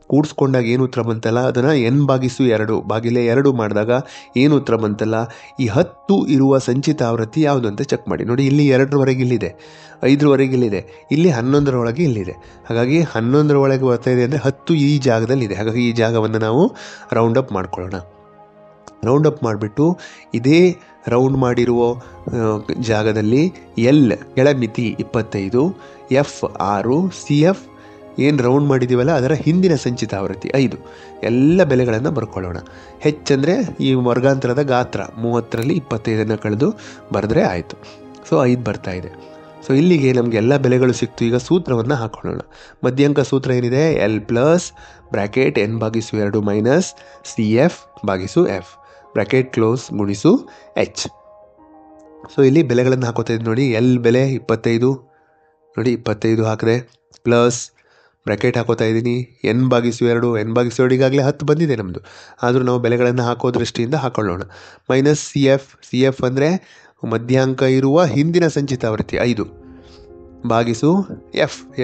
ಕೂಡಿಸ್ಕೊಂಡಾಗ ಏನು ಉತ್ತರ ಬಂತಲ್ಲ ಅದನ್ನು n/2 ಭಾಗಿಲೆ 2 ಮಾಡಿದಾಗ ಏನು ಉತ್ತರ ಬಂತಲ್ಲ, ಈ 10 ಇರುವ ಸಂಚಿತ ಆವೃತ್ತಿ ಯಾವುದು ಅಂತ ಚೆಕ್ ಮಾಡಿ ನೋಡಿ. ಇಲ್ಲಿ 2ರವರೆಗೆ ಇಲ್ಲಿದೆ, 5ರವರೆಗೆ ಇಲ್ಲಿದೆ, ಇಲ್ಲಿ 11ರೊಳಗೆ ಇಲ್ಲಿದೆ. ಹಾಗಾಗಿ 11ರೊಳಗೆ ಬರ್ತಾ ಇದೆ ಅಂದರೆ 10 ಈ ಜಾಗದಲ್ಲಿದೆ. ಹಾಗಾಗಿ ಈ ಜಾಗವನ್ನು ನಾವು ರೌಂಡ್ ಅಪ್ ಮಾಡ್ಕೊಳ್ಳೋಣ. ರೌಂಡ್ ಅಪ್ ಮಾಡಿಬಿಟ್ಟು ಇದೇ ರೌಂಡ್ ಮಾಡಿರುವ ಜಾಗದಲ್ಲಿ L ಕೆಳಮಿತಿ 25, F 6, CF ಏನು ರೌಂಡ್ ಮಾಡಿದ್ದೀವಲ್ಲ ಅದರ ಹಿಂದಿನ ಸಂಚಿತ ಆವೃತ್ತಿ 5 ಎಲ್ಲ ಬೆಲೆಗಳನ್ನು ಬರ್ಕೊಳ್ಳೋಣ. ಹೆಚ್ಚಂದರೆ ಈ ವರ್ಗಾಂತರದ ಗಾತ್ರ 30ರಲ್ಲಿ 25 ಕಳೆದು ಬರೆದ್ರೆ ಆಯಿತು. ಸೊ 5 ಬರ್ತಾ ಇದೆ. ಸೊ ಇಲ್ಲಿಗೆ ನಮಗೆ ಎಲ್ಲ ಬೆಲೆಗಳು ಸಿಕ್ತು. ಈಗ ಸೂತ್ರವನ್ನು ಹಾಕೊಳ್ಳೋಣ. ಮಧ್ಯಾಂಕ ಸೂತ್ರ ಏನಿದೆ, L plus bracket n/2 minus CF/F bracket close ಗುಣಿಸು H. ಸೊ ಇಲ್ಲಿ ಬೆಲೆಗಳನ್ನು ಹಾಕೋತಾ ಇದ್ದು ನೋಡಿ. L ಬೆಲೆ 25, ನೋಡಿ 25 ಹಾಕಿದೆ, ಪ್ಲಸ್ ಬ್ರ್ಯಾಕೆಟ್ ಹಾಕೋತಾ ಇದ್ದೀನಿ n/2, n/2 ಈಗಾಗಲೇ 10 ಬಂದಿದೆ ನಮ್ಮದು, ಆದರೂ ನಾವು ಬೆಲೆಗಳನ್ನು ಹಾಕೋ ದೃಷ್ಟಿಯಿಂದ ಹಾಕೊಳ್ಳೋಣ. ಮೈನಸ್ ಸಿ ಎಫ್ ಅಂದರೆ ಮಧ್ಯಾಂಕ ಇರುವ ಹಿಂದಿನ ಸಂಚಿತ ಆವೃತ್ತಿ 5 ಭಾಗಿಸು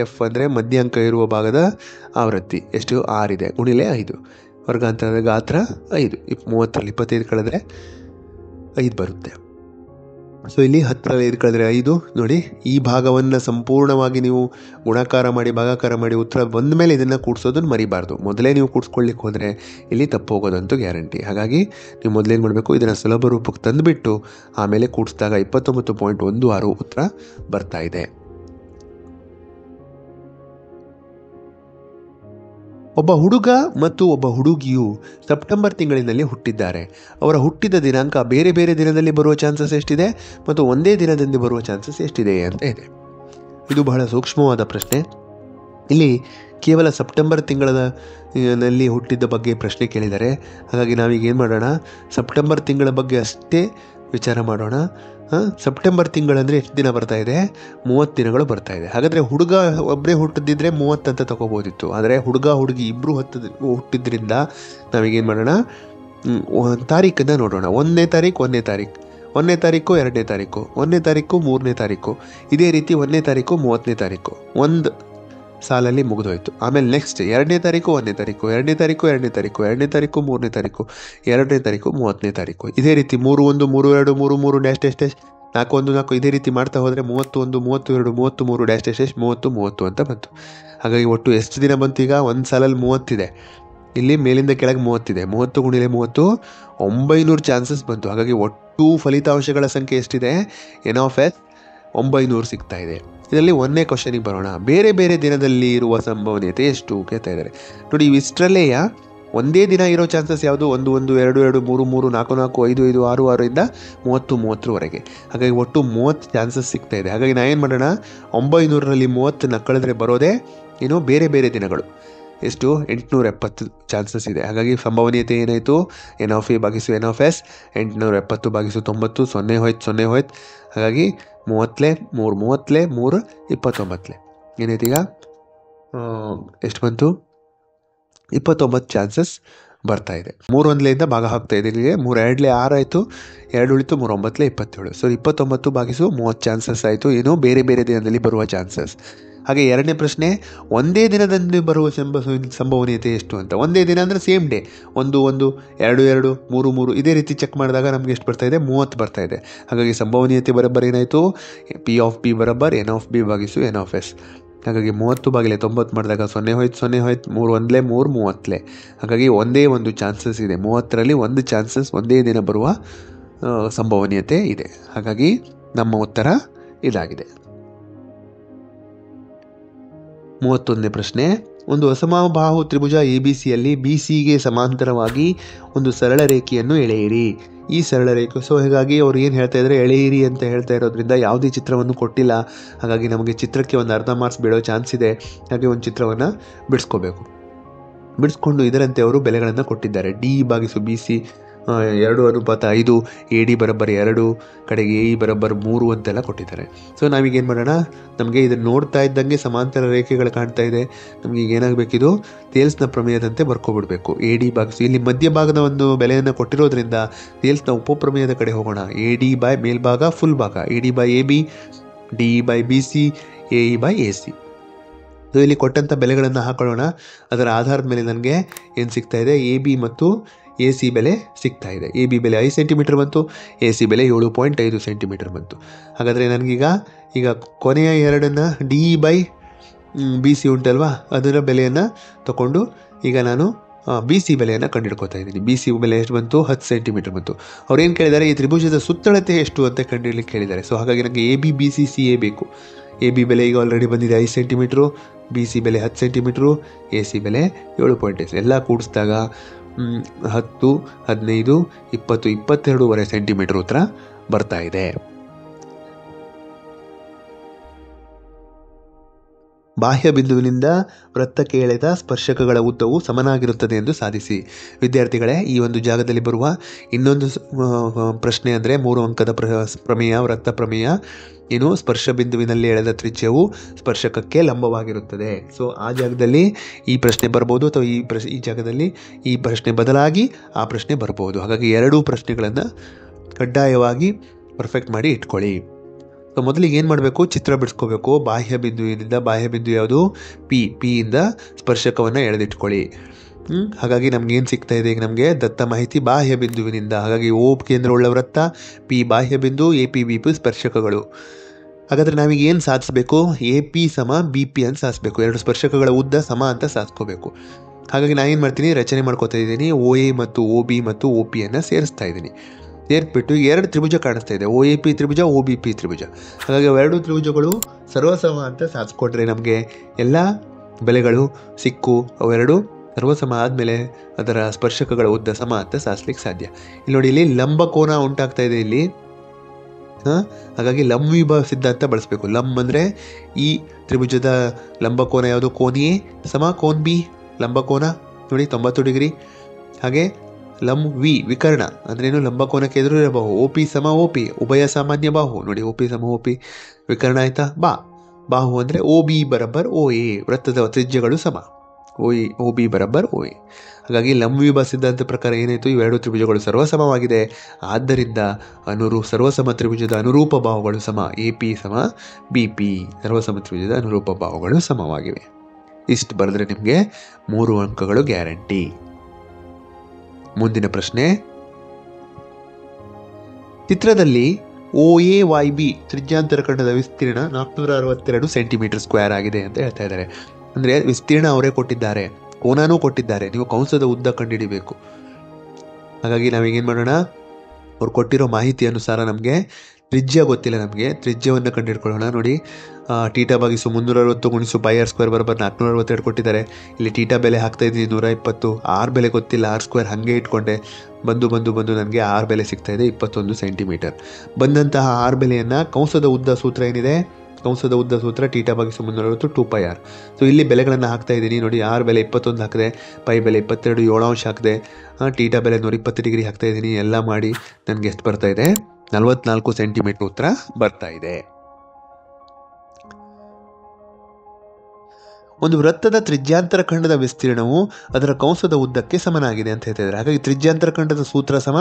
ಎಫ್ ಅಂದರೆ ಮಧ್ಯಾಂಕ ಇರುವ ಭಾಗದ ಆವೃತ್ತಿ ಎಷ್ಟು 6 ಇದೆ, ಗುಣಿಲೆ 5, ವರ್ಗಾಂತರದ ಗಾತ್ರ 5, 30ರಲ್ಲಿ 25 ಕಳೆದ್ರೆ 5 ಬರುತ್ತೆ. ಸೊ ಇಲ್ಲಿ 10ರಲ್ಲಿ 5 ಕಳೆದ್ರೆ 5. ನೋಡಿ, ಈ ಭಾಗವನ್ನು ಸಂಪೂರ್ಣವಾಗಿ ನೀವು ಗುಣಾಕಾರ ಮಾಡಿ ಭಾಗಾಕಾರ ಮಾಡಿ ಉತ್ತರ ಬಂದ ಮೇಲೆ ಇದನ್ನು ಕೂಡಿಸೋದನ್ನು ಮರಿಬಾರ್ದು. ಮೊದಲೇ ನೀವು ಕೂಡಿಸ್ಕೊಳ್ಳಿಕ್ಕೆ ಹೋದರೆ ಇಲ್ಲಿ ತಪ್ಪು ಹೋಗೋದಂತೂ ಗ್ಯಾರಂಟಿ. ಹಾಗಾಗಿ ನೀವು ಮೊದಲೇನು ಮಾಡಬೇಕು, ಇದನ್ನು ಸುಲಭ ರೂಪಕ್ಕೆ ತಂದುಬಿಟ್ಟು ಆಮೇಲೆ ಕೂಡಿಸಿದಾಗ 29.16 ಉತ್ತರ ಬರ್ತಾ ಇದೆ. ಒಬ್ಬ ಹುಡುಗ ಮತ್ತು ಒಬ್ಬ ಹುಡುಗಿಯು ಸೆಪ್ಟೆಂಬರ್ ತಿಂಗಳಿನಲ್ಲಿ ಹುಟ್ಟಿದ್ದಾರೆ. ಅವರ ಹುಟ್ಟಿದ ದಿನಾಂಕ ಬೇರೆ ಬೇರೆ ದಿನದಲ್ಲಿ ಬರುವ ಚಾನ್ಸಸ್ ಎಷ್ಟಿದೆ ಮತ್ತು ಒಂದೇ ದಿನದಲ್ಲಿ ಬರುವ ಚಾನ್ಸಸ್ ಎಷ್ಟಿದೆ ಅಂತ ಇದೆ. ಇದು ಬಹಳ ಸೂಕ್ಷ್ಮವಾದ ಪ್ರಶ್ನೆ. ಇಲ್ಲಿ ಕೇವಲ ಸೆಪ್ಟೆಂಬರ್ ನಲ್ಲಿ ಹುಟ್ಟಿದ್ದ ಬಗ್ಗೆ ಪ್ರಶ್ನೆ ಕೇಳಿದ್ದಾರೆ. ಹಾಗಾಗಿ ನಾವೀಗ ಏನು ಮಾಡೋಣ, ಸೆಪ್ಟೆಂಬರ್ ತಿಂಗಳ ಬಗ್ಗೆ ಅಷ್ಟೇ ವಿಚಾರ ಮಾಡೋಣ. ಸೆಪ್ಟೆಂಬರ್ ತಿಂಗಳಂದರೆ ಎಷ್ಟು ದಿನ ಬರ್ತಾ ಇದೆ, 30 ದಿನಗಳು ಬರ್ತಾ ಇದೆ. ಹಾಗಾದರೆ ಹುಡುಗ ಒಬ್ಬರೇ ಹುಟ್ಟಿದ್ದಿದ್ರೆ 30 ಅಂತ ತಗೋಬೋದಿತ್ತು. ಆದರೆ ಹುಡುಗ ಹುಡುಗಿ ಇಬ್ಬರು ಹುಟ್ಟಿದ್ರಿಂದ ನಾವೀಗೇನು ಮಾಡೋಣ, ತಾರೀಕನ್ನು ನೋಡೋಣ. 1ನೇ ತಾರೀಕು 1ನೇ ತಾರೀಕು, 1ನೇ ತಾರೀಕು 2ನೇ ತಾರೀಕು, 1ನೇ ತಾರೀಕು 3ನೇ ತಾರೀಕು, ಇದೇ ರೀತಿ 1ನೇ ತಾರೀಕು 30ನೇ ತಾರೀಕು, ಒಂದು ಸಾಲಲ್ಲಿ ಮುಗಿದೋಯ್ತು. ಆಮೇಲೆ ನೆಕ್ಸ್ಟ್ 2ನೇ ತಾರೀಕು 1ನೇ ತಾರೀಕು, 2ನೇ ತಾರೀಕು 2ನೇ ತಾರೀಕು, 2ನೇ ತಾರೀಕು 3ನೇ ತಾರೀಕು, 2ನೇ ತಾರೀಕು 30ನೇ ತಾರೀಕು, ಇದೇ ರೀತಿ 3-1 3-2 3-3 ಡ್ಯಾಶ್ 4-1-4 ಇದೇ ರೀತಿ ಮಾಡ್ತಾ ಹೋದರೆ 31 32 33 ಡ್ಯಾಶ್ 30 ಅಂತ ಬಂತು. ಹಾಗಾಗಿ ಒಟ್ಟು ಎಷ್ಟು ದಿನ ಬಂತು, ಈಗ ಒಂದು ಸಾಲಲ್ಲಿ 30 ಇದೆ, ಇಲ್ಲಿ ಮೇಲಿಂದ ಕೆಳಗೆ 30 ಇದೆ, 30 ಗುಣಿಲೆ 30 900 ಚಾನ್ಸಸ್ ಬಂತು. ಹಾಗಾಗಿ ಒಟ್ಟು ಫಲಿತಾಂಶಗಳ ಸಂಖ್ಯೆ ಎಷ್ಟಿದೆ, n(s) 900 ಸಿಗ್ತಾ ಇದೆ. ಇದರಲ್ಲಿ 1ನೇ ಕ್ವಶನಿಗೆ ಬರೋಣ. ಬೇರೆ ಬೇರೆ ದಿನದಲ್ಲಿ ಇರುವ ಸಂಭವನೀಯತೆ ಎಷ್ಟು ಕೇಳ್ತಾ ಇದ್ದಾರೆ. ನೋಡಿ, ಇಷ್ಟರಲ್ಲೇ ಒಂದೇ ದಿನ ಇರೋ ಚಾನ್ಸಸ್ ಯಾವುದು, 1 1 2 2 3 3 4 4 5 5 6 6 ಇಂದ 30 30ರವರೆಗೆ. ಹಾಗಾಗಿ ಒಟ್ಟು 30 ಚಾನ್ಸಸ್ ಸಿಗ್ತಾ ಇದೆ. ಹಾಗಾಗಿ ನಾ ಏನು ಮಾಡೋಣ, 900ರಲ್ಲಿ 30ನ ಕಳೆದ್ರೆ ಬರೋದೇ ಏನು ಬೇರೆ ಬೇರೆ ದಿನಗಳು ಎಷ್ಟು, 870 ಚಾನ್ಸಸ್ ಇದೆ. ಹಾಗಾಗಿ ಸಂಭವನೀಯತೆ ಏನಾಯಿತು, n(a) ಭಾಗಿಸು n(s) 870 ಭಾಗಿಸು 90, 0 ಹೋಯ್ತು. ಹಾಗಾಗಿ 30 3 29 ಏನಾಯ್ತು, ಈಗ ಎಷ್ಟು ಬಂತು, 29 ಚಾನ್ಸಸ್ ಬರ್ತಾ ಇದೆ. 3 1ಲೆಯಿಂದ ಭಾಗ ಹಾಕ್ತಾ ಇದೆ, ಇಲ್ಲಿಗೆ 3 2 6 ಆಯಿತು, 2 ಉಳಿತು, 3 9 27. ಸೊ 29 ಭಾಗಿಸು 30 ಚಾನ್ಸಸ್ ಆಯಿತು, ಏನು ಬೇರೆ ಬೇರೆ ದಿನದಲ್ಲಿ ಬರುವ ಚಾನ್ಸಸ್. ಹಾಗೆ 2ನೇ ಪ್ರಶ್ನೆ, ಒಂದೇ ದಿನದಲ್ಲಿ ಬರುವ ಸಂಭವನೀಯತೆ ಎಷ್ಟು ಅಂತ. ಒಂದೇ ದಿನ ಅಂದರೆ ಸೇಮ್ ಡೇ, 1 1 2 2 3 3 ಇದೇ ರೀತಿ ಚೆಕ್ ಮಾಡಿದಾಗ ನಮಗೆ ಎಷ್ಟು ಬರ್ತಾ ಇದೆ, 30 ಬರ್ತಾ ಇದೆ. ಹಾಗಾಗಿ ಸಂಭವನೀಯತೆ ಬರೋಬ್ಬರ ಏನಾಯಿತು, P(b) ಬರೋಬ್ಬರ n(b) ಭಾಗಿಸು n(s). ಹಾಗಾಗಿ 30/90 ಮಾಡಿದಾಗ 0 ಹೋಯ್ತು, 3 1 3 30. ಹಾಗಾಗಿ ಒಂದೇ ಒಂದು ಚಾನ್ಸಸ್ ಇದೆ, 30ರಲ್ಲಿ ಒಂದು ಚಾನ್ಸಸ್ ಒಂದೇ ದಿನ ಬರುವ ಸಂಭವನೀಯತೆ ಇದೆ. ಹಾಗಾಗಿ ನಮ್ಮ ಉತ್ತರ ಇದಾಗಿದೆ. 31ನೇ ಪ್ರಶ್ನೆ, ಒಂದು ಅಸಮಬಾಹು ತ್ರಿಭುಜ ABCಯಲ್ಲಿ BCಗೆ ಸಮಾಂತರವಾಗಿ ಒಂದು ಸರಳ ರೇಖೆಯನ್ನು ಎಳೆಯಿರಿ. ಈ ಸರಳ ರೇಖೆ, ಸೊ ಹೀಗಾಗಿ ಅವ್ರು ಏನು ಹೇಳ್ತಾ ಇದ್ದಾರೆ, ಎಳೆಯಿರಿ ಅಂತ ಹೇಳ್ತಾ ಇರೋದ್ರಿಂದ ಯಾವುದೇ ಚಿತ್ರವನ್ನು ಕೊಟ್ಟಿಲ್ಲ. ಹಾಗಾಗಿ ನಮಗೆ ಚಿತ್ರಕ್ಕೆ ಒಂದು ಅರ್ಧ ಮಾರ್ಕ್ಸ್ ಬೀಳೋ ಚಾನ್ಸ್ ಇದೆ. ಹಾಗೆ ಒಂದು ಚಿತ್ರವನ್ನು ಬಿಡಿಸ್ಕೊಂಡು ಇದರಂತೆ ಅವರು ಬೆಲೆಗಳನ್ನು ಕೊಟ್ಟಿದ್ದಾರೆ. D/BC 2:5, AD ಬರೋಬ್ಬರ 2, ಕಡೆಗೆ AE ಬರೋಬ್ಬರ 3 ಅಂತೆಲ್ಲ ಕೊಟ್ಟಿದ್ದಾರೆ. ಸೊ ನಾವೀಗೇನು ಮಾಡೋಣ, ನಮಗೆ ಇದನ್ನು ನೋಡ್ತಾ ಇದ್ದಂಗೆ ಸಮಾಂತರ ರೇಖೆಗಳು ಕಾಣ್ತಾ ಇದೆ. ನಮಗೆ ಈಗ ಏನಾಗಬೇಕಿದು, ಥೇಲ್ಸ್ನ ಪ್ರಮೇಯದಂತೆ ಬರ್ಕೊಬಿಡ್ಬೇಕು. AD ಭಾಗಿಸು, ಇಲ್ಲಿ ಮಧ್ಯಭಾಗದ ಒಂದು ಬೆಲೆಯನ್ನು ಕೊಟ್ಟಿರೋದ್ರಿಂದ ಥೇಲ್ಸ್ನ ಉಪಪ್ರಮೇಯದ ಕಡೆ ಹೋಗೋಣ. AD ಬೈ ಮೇಲ್ಭಾಗ ಫುಲ್ ಭಾಗ, AD/AB, DE/BC, AE/AC. ಸೊ ಇಲ್ಲಿ ಕೊಟ್ಟಂಥ ಬೆಲೆಗಳನ್ನು ಹಾಕೊಳ್ಳೋಣ. ಅದರ ಆಧಾರದ ಮೇಲೆ ನನಗೆ ಏನು ಸಿಗ್ತಾ ಇದೆ, AB ಮತ್ತು AC ಬೆಲೆ ಸಿಗ್ತಾ ಇದೆ. AB ಬೆಲೆ 5 ಸೆಂಟಿಮೀಟರ್ ಬಂತು, AC ಬೆಲೆ 7.5 ಸೆಂಟಿಮೀಟರ್ ಬಂತು. ಹಾಗಾದರೆ ನನಗೀಗ ಕೊನೆಯ ಎರಡನ್ನು DE/BC ಉಂಟಲ್ವಾ, ಅದರ ಬೆಲೆಯನ್ನು ತಗೊಂಡು ಈಗ ನಾನು BC ಬೆಲೆಯನ್ನು ಕಂಡುಹಿಡ್ಕೋತಾ ಇದ್ದೀನಿ. BC ಬೆಲೆ ಎಷ್ಟು ಬಂತು, 10 ಸೆಂಟಿಮೀಟರ್ ಬಂತು. ಅವ್ರೇನು ಕೇಳಿದ್ದಾರೆ, ಈ ತ್ರಿಭುಜದ ಸುತ್ತಳತೆ ಎಷ್ಟು ಅಂತ ಕಂಡುಹಿಡ್ಲಿಕ್ಕೆ ಕೇಳಿದ್ದಾರೆ. ಸೊ ಹಾಗಾಗಿ ನನಗೆ AB BC CA ಬೇಕು. AB ಬೆಲೆ ಈಗ ಆಲ್ರೆಡಿ ಬಂದಿದೆ 5 ಸೆಂಟಿಮೀಟ್ರು, BC ಬೆಲೆ 10 ಸೆಂಟಿಮೀಟ್ರು, AC ಬೆಲೆ 7.5. ಎಲ್ಲ ಕೂಡಿಸಿದಾಗ 10 15 20 22.5 ಸೆಂಟಿಮೀಟರ್ ಉತ್ತರ ಬರ್ತಾ ಇದೆ. ಬಾಹ್ಯ ಬಿಂದುವಿನಿಂದ ವೃತ್ತಕ್ಕೆ ಎಳೆದ ಸ್ಪರ್ಶಕಗಳ ಉದ್ದವು ಸಮನಾಗಿರುತ್ತದೆ ಎಂದು ಸಾಧಿಸಿ. ವಿದ್ಯಾರ್ಥಿಗಳೇ, ಈ ಒಂದು ಜಾಗದಲ್ಲಿ ಬರುವ ಇನ್ನೊಂದು ಪ್ರಶ್ನೆ ಅಂದರೆ 3 ಅಂಕದ ಪ್ರಮೇಯ, ವೃತ್ತ ಪ್ರಮೇಯ. ಏನು? ಸ್ಪರ್ಶ ಬಿಂದುವಿನಲ್ಲಿ ಎಳೆದ ತ್ರಿಜ್ಯವು ಸ್ಪರ್ಶಕಕ್ಕೆ ಲಂಬವಾಗಿರುತ್ತದೆ. ಸೊ ಆ ಜಾಗದಲ್ಲಿ ಈ ಪ್ರಶ್ನೆ ಬರ್ಬೋದು, ಅಥವಾ ಈ ಜಾಗದಲ್ಲಿ ಈ ಪ್ರಶ್ನೆ ಬದಲಾಗಿ ಆ ಪ್ರಶ್ನೆ ಬರ್ಬೋದು. ಹಾಗಾಗಿ 2 ಪ್ರಶ್ನೆಗಳನ್ನು ಕಡ್ಡಾಯವಾಗಿ ಪರ್ಫೆಕ್ಟ್ ಮಾಡಿ ಇಟ್ಕೊಳ್ಳಿ. ಸೊ ಮೊದಲಿಗೆ ಏನು ಮಾಡಬೇಕು? ಚಿತ್ರ ಬಿಡಿಸ್ಕೋಬೇಕು. ಬಾಹ್ಯ ಬಿಂದು ಯಾವುದು? ಪಿ ಇಂದ ಸ್ಪರ್ಶಕವನ್ನು ಎಳೆದಿಟ್ಕೊಳ್ಳಿ. ಹಾಗಾಗಿ ನಮ್ಗೇನು ಸಿಗ್ತಾ ಇದೆ? ಈಗ ನಮಗೆ ದತ್ತ ಮಾಹಿತಿ ಬಾಹ್ಯ ಬಿಂದುವಿನಿಂದ. ಹಾಗಾಗಿ O ಕೇಂದ್ರವುಳ್ಳ ವೃತ್ತ, P ಬಾಹ್ಯ ಬಿಂದು, AP BP ಸ್ಪರ್ಶಕಗಳು. ಹಾಗಾದರೆ ನಾವೀಗ ಏನು ಸಾಧಿಸಬೇಕು? AP ಸಮ BP ಅಂತ ಸಾಧಿಸಬೇಕು. 2 ಸ್ಪರ್ಶಕಗಳ ಉದ್ದ ಸಮ ಅಂತ ಸಾಧಿಸ್ಕೋಬೇಕು. ಹಾಗಾಗಿ ನಾನು ಏನು ಮಾಡ್ತೀನಿ? ರಚನೆ ಮಾಡ್ಕೋತಾ ಇದ್ದೀನಿ. OA ಮತ್ತು OB ಮತ್ತು OP ಅನ್ನು ಸೇರಿಸ್ತಾ ಇದ್ದೀನಿ. ಸೇರ್ಬಿಟ್ಟು 2 ತ್ರಿಭುಜ ಕಾಣಿಸ್ತಾ ಇದೆ. OAP ತ್ರಿಭುಜ, OBP ತ್ರಿಭುಜ. ಹಾಗಾಗಿ 2 ತ್ರಿಭುಜಗಳು ಸರ್ವಸಮ ಅಂತ ಸಾಧಿಸ್ಕೊಂಡ್ರೆ ನಮಗೆ ಎಲ್ಲ ಬೆಲೆಗಳು ಸಿಕ್ಕು. ಅವೆರಡು ಸರ್ವಸಮ ಆದಮೇಲೆ ಅದರ ಸ್ಪರ್ಶಕಗಳ ಉದ್ದ ಸಮ ಅಂತ ಸಾಧಿಸ್ಲಿಕ್ಕೆ ಸಾಧ್ಯ. ಇಲ್ಲಿ ನೋಡಿ, ಇಲ್ಲಿ ಲಂಬ ಕೋನ ಉಂಟಾಗ್ತಾ ಇದೆ ಇಲ್ಲಿ. ಹಾಗಾಗಿ ಲಂಬವಿಭಾಗ ಸಿದ್ಧಾಂತ ಬಳಸಬೇಕು. ಲಂಬ್ ಅಂದರೆ ಈ ತ್ರಿಭುಜದ ಲಂಬಕೋನ ಯಾವುದು? ಕೋನ್ ಎ ಸಮ ಕೋನ್ ಬಿ. ಲಂಬಕೋನ ನೋಡಿ 90 ಡಿಗ್ರಿ. ಹಾಗೆ ವಿ ವಿಕರ್ಣ ಅಂದ್ರೇನು? ಲಂಬಕೋನಕ್ಕೆ ಎದುರು ಇರಬಹುದು. OP ಸಮ OP ಉಭಯ ಸಾಮಾನ್ಯ ಬಾಹು. ನೋಡಿ OP ಸಮ OP ವಿಕರ್ಣ ಆಯ್ತಾ? ಬಾಹು ಅಂದರೆ OB ಬರಬ್ಬರ್ OA. ವೃತ್ತದ ತ್ರಿಜ್ಯಗಳು ಸಮ. OB ಬರಬ್ಬರ್ OA. ಹಾಗಾಗಿ ಲಂಬವಿಭಾಗ ಸಿದ್ಧಾಂತ ಪ್ರಕಾರ ಏನಾಯಿತು? ಇವೆರಡು ತ್ರಿಭುಜಗಳು ಸರ್ವಸಮವಾಗಿದೆ. ಆದ್ದರಿಂದ ಸರ್ವಸಮ ತ್ರಿಭುಜದ ಅನುರೂಪ ಬಾಹುಗಳು ಸಮ. AP ಸಮ BP. ಸರ್ವಸಮ ತ್ರಿಭುಜದ ಅನುರೂಪ ಬಾಹುಗಳು ಸಮವಾಗಿವೆ. ಇಷ್ಟು ಬರೆದ್ರೆ ನಿಮಗೆ 3 ಅಂಕಗಳು ಗ್ಯಾರಂಟಿ. ಮುಂದಿನ ಪ್ರಶ್ನೆ. ಚಿತ್ರದಲ್ಲಿ OAYB ತ್ರಿಜ್ಯಾಂತರ ಖಂಡದ ವಿಸ್ತೀರ್ಣ 462 ಸೆಂಟಿಮೀಟರ್ ಸ್ಕ್ವೇರ್ ಆಗಿದೆ ಅಂತ ಹೇಳ್ತಾ ಇದ್ದಾರೆ. ಅಂದರೆ ವಿಸ್ತೀರ್ಣ ಅವರೇ ಕೊಟ್ಟಿದ್ದಾರೆ, ಕೋನನೂ ಕೊಟ್ಟಿದ್ದಾರೆ. ನೀವು ಕಂಸದ ಉದ್ದ ಕಂಡುಹಿಡಿಬೇಕು. ಹಾಗಾಗಿ ನಾವೀಗೇನು ಮಾಡೋಣ? ಅವ್ರು ಕೊಟ್ಟಿರೋ ಮಾಹಿತಿ ಅನುಸಾರ ನಮಗೆ ತ್ರಿಜ್ಯ ಗೊತ್ತಿಲ್ಲ. ನಮಗೆ ತ್ರಿಜ್ಯವನ್ನು ಕಂಡುಹಿಡ್ಕೊಳ್ಳೋಣ. ನೋಡಿ, ಟೀಟಾ ಭಾಗಿಸು 360 ಗುಣಿಸು ಪೈ ಆರ್ ಸ್ಕ್ವೇರ್ ಬರಬರ್ 462 ಕೊಟ್ಟಿದ್ದಾರೆ. ಇಲ್ಲಿ ಟೀಟಾ ಬೆಲೆ ಹಾಕ್ತಾ ಇದ್ದೀನಿ 120. ಆರ್ ಬೆಲೆ ಗೊತ್ತಿಲ್ಲ, ಆರ್ ಸ್ಕ್ವೇರ್ ಹಾಗೆ ಇಟ್ಕೊಂಡೆ. ಬಂದು ನನಗೆ ಆರ್ ಬೆಲೆ ಸಿಗ್ತಾ ಇದೆ 21 ಸೆಂಟಿಮೀಟರ್. ಬಂದಂತಹ ಆರ್ ಬೆಲೆಯನ್ನು ಕಂಸದ ಉದ್ದ ಸೂತ್ರ ಏನಿದೆ? ಕಂಸದ ಉದ್ದ ಸೂತ್ರ ಟೀಟಾ ಭಾಗಿಸು 360 2πr. ಸೊ ಇಲ್ಲಿ ಬೆಲೆಗಳನ್ನು ಹಾಕ್ತಾ ಇದ್ದೀನಿ. ನೋಡಿ, ಆರ್ ಬೆಲೆ 21 ಹಾಕಿದೆ, ಪೈ ಬೆಲೆ 22 7 ಹಾಕಿದೆ, ಟೀಟಾ ಬೆಲೆ 120 ಡಿಗ್ರಿ ಹಾಕ್ತಾ ಇದ್ದೀನಿ. ಎಲ್ಲ ಮಾಡಿ ನನಗೆ ಎಷ್ಟು ಬರ್ತಾ ಇದೆ? 44 ಸೆಂಟಿಮೀಟರ್ ಉತ್ತರ ಬರ್ತಾ ಇದೆ. ಒಂದು ವೃತ್ತದ ತ್ರಿಜ್ಯಾಂತರ ಖಂಡದ ವಿಸ್ತೀರ್ಣವು ಅದರ ಕಂಸದ ಉದ್ದಕ್ಕೆ ಸಮನಾಗಿದೆ ಅಂತ ಹೇಳ್ತಾ ಇದ್ದಾರೆ. ಹಾಗಾಗಿ ತ್ರಿಜ್ಯಾಂತರ ಖಂಡದ ಸೂತ್ರ ಸಮ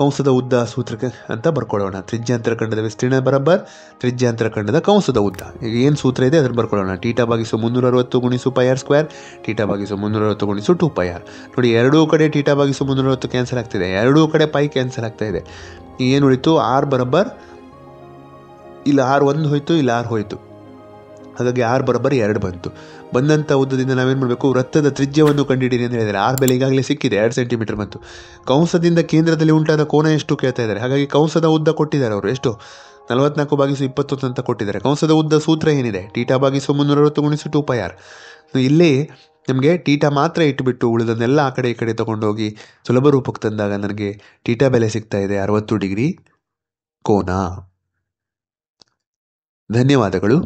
ಕಂಸದ ಉದ್ದ ಸೂತ್ರಕ್ಕೆ ಅಂತ ಬರ್ಕೊಳ್ಳೋಣ. ತ್ರಿಜ್ಯಾಂತರ ಖಂಡದ ವಿಸ್ತೀರ್ಣ ಬರಬ್ಬರ್ ತ್ರಿಜ್ಯಾಂತರ ಖಂಡದ ಕಂಸದ ಉದ್ದ. ಈಗ ಏನು ಸೂತ್ರ ಇದೆ ಅದನ್ನು ಬರ್ಕೊಳ್ಳೋಣ. ಟೀಟಾ ಭಾಗಿಸು 360 ಗುಣಿಸು ಪೈ ಆರ್ ಸ್ಕ್ವೇರ್, ಟೀಟಾ ಭಾಗಿಸು 360 ಗುಣಿಸು 2πr. ನೋಡಿ, ಎರಡೂ ಕಡೆ ಟೀಟಾ ಭಾಗಿಸು 360 ಕ್ಯಾನ್ಸಲ್ ಆಗ್ತಿದೆ, ಎರಡೂ ಕಡೆ ಪೈ ಕ್ಯಾನ್ಸಲ್ ಆಗ್ತಾ ಇದೆ. ಏನು ಉಳಿತು? ಆರ್ ಬರಬ್ಬರ್, ಇಲ್ಲಿ ಆರ್ 1 ಹೋಯ್ತು, ಇಲ್ಲಿ ಆರ್ ಹೋಯ್ತು. ಹಾಗಾಗಿ ಆರ್ ಬರಬ್ಬರ್ 2 ಬಂತು. ಬಂದಂಥ ಉದ್ದದಿಂದ ನಾವೇನು ಮಾಡಬೇಕು? ವೃತ್ತದ ತ್ರಿಜ್ಯವನ್ನು ಕಂಡುಹಿಡಿಯಿರಿ ಅಂತ ಹೇಳಿದರೆ ಆರ್ ಬೆಲೆ ಈಗಾಗಲೇ ಸಿಕ್ಕಿದೆ, 2 ಸೆಂಟಿಮೀಟರ್ ಬಂತು. ಕಂಸದಿಂದ ಕೇಂದ್ರದಲ್ಲಿ ಉಂಟಾದ ಕೋನ ಎಷ್ಟು ಕೇಳ್ತಾ ಇದ್ದಾರೆ. ಹಾಗಾಗಿ ಕಂಸದ ಉದ್ದ ಕೊಟ್ಟಿದ್ದಾರೆ ಅವರು. ಎಷ್ಟು? 44/21 ಅಂತ ಕೊಟ್ಟಿದ್ದಾರೆ. ಕಂಸದ ಉದ್ದ ಸೂತ್ರ ಏನಿದೆ? ಟೀಟಾ ಭಾಗಿಸು 360 ಗುಣಿಸು 2πr. ಇಲ್ಲಿ ನಮಗೆ ಟೀಟಾ ಮಾತ್ರ ಇಟ್ಟುಬಿಟ್ಟು ಉಳಿದನ್ನೆಲ್ಲ ಆ ಕಡೆ ಈ ಕಡೆ ತೊಗೊಂಡೋಗಿ ಸುಲಭ ರೂಪಕ್ಕೆ ತಂದಾಗ ನನಗೆ ಟೀಟಾ ಬೆಲೆ ಸಿಗ್ತಾ ಇದೆ 60 ಡಿಗ್ರಿ ಕೋನ. ಧನ್ಯವಾದಗಳು.